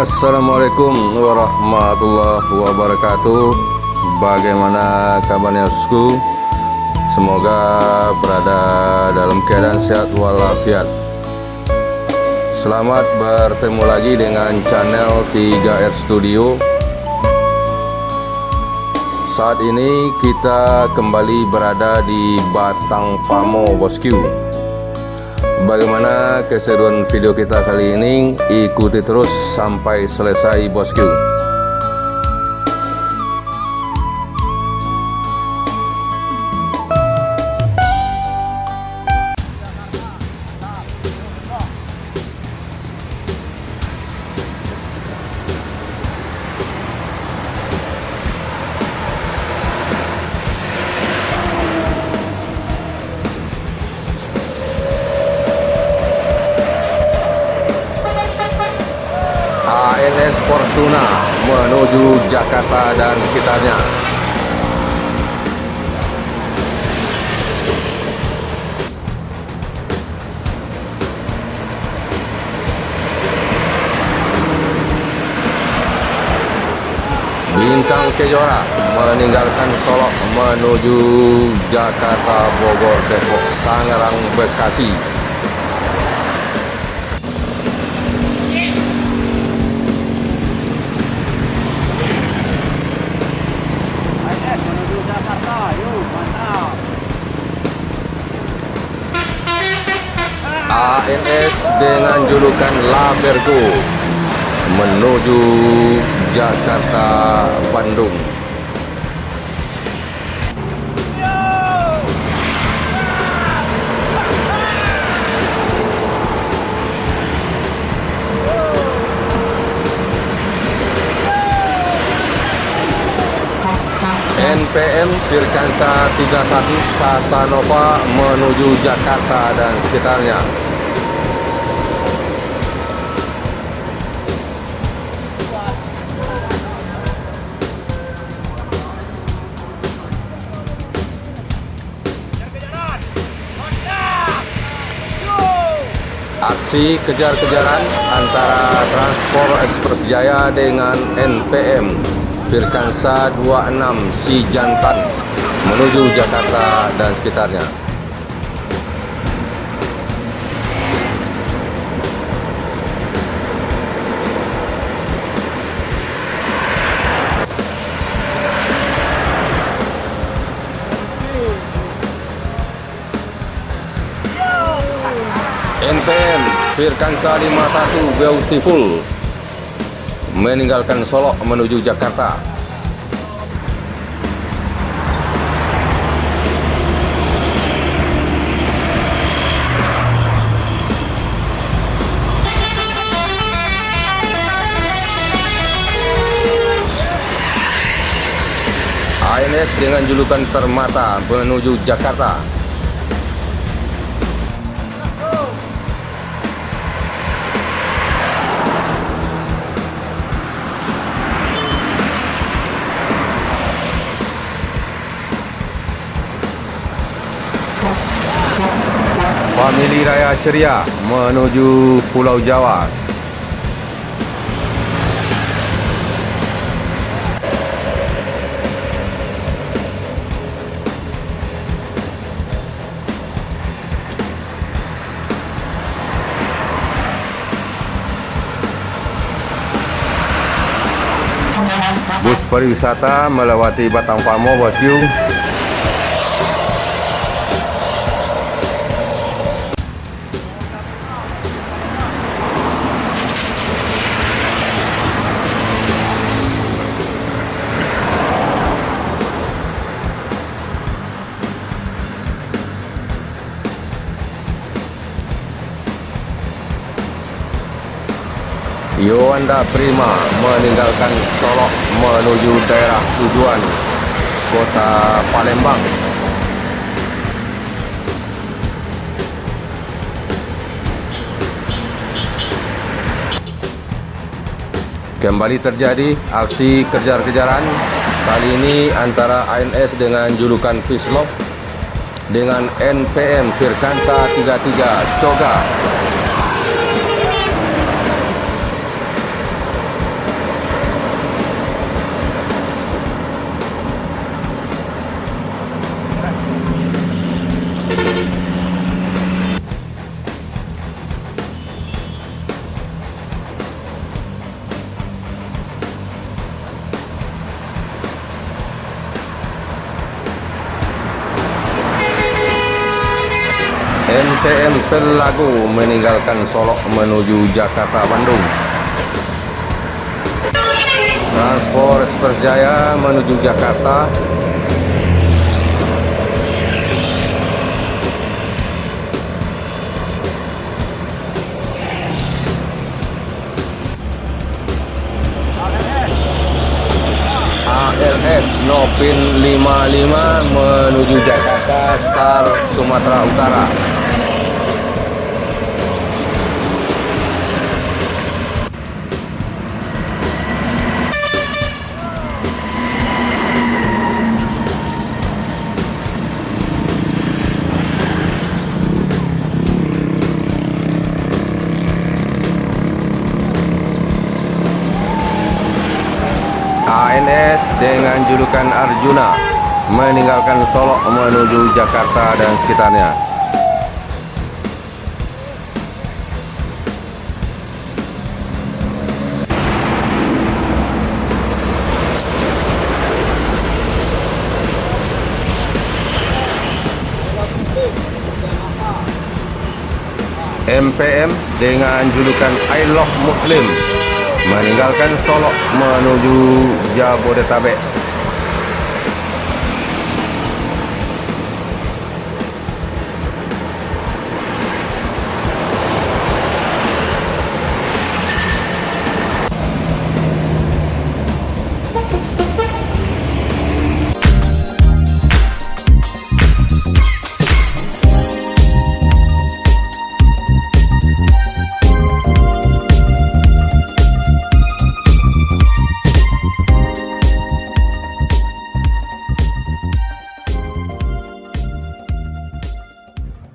Assalamualaikum warahmatullahi wabarakatuh. Bagaimana kabarnya bosku? Semoga berada dalam keadaan sehat walafiat. Selamat bertemu lagi dengan channel 3R Studio. Saat ini kita kembali berada di Batang Pamo bosku. Bagaimana keseruan video kita kali ini? Ikuti terus sampai selesai bosku. ANS Fortuna menuju Jakarta dan sekitarnya. Bintang Kejora meninggalkan Solo menuju Jakarta, Bogor, Depok, Tangerang, Bekasi. ANS dengan julukan Labergo menuju Jakarta, Bandung. NPM Firkansa 31 Casanova menuju Jakarta dan sekitarnya. Aksi kejar-kejaran antara Transport Express Jaya dengan NPM Firkansa 26 Si Jantan menuju Jakarta dan sekitarnya. NPM Firkansa 51 Beautiful meninggalkan Solo menuju Jakarta. ANS dengan julukan Permata menuju Jakarta. Famili Raya Ceria menuju Pulau Jawa. Bus pariwisata melewati Batang Pamo bosku. Yowanda Prima meninggalkan Solo menuju daerah tujuan Kota Palembang. Kembali terjadi aksi kejar-kejaran, kali ini antara ANS dengan julukan Fislop dengan NPM Firkansa 33 Coga. MTM Telago meninggalkan Solok menuju Jakarta Bandung. Transport Ekspres Jaya menuju Jakarta. ALS Nopin 55 menuju Jakarta Star Sumatera Utara. ANS dengan julukan Arjuna meninggalkan Solok menuju Jakarta dan sekitarnya. MPM dengan julukan I Love Muslim meninggalkan Solok menuju Jabodetabek.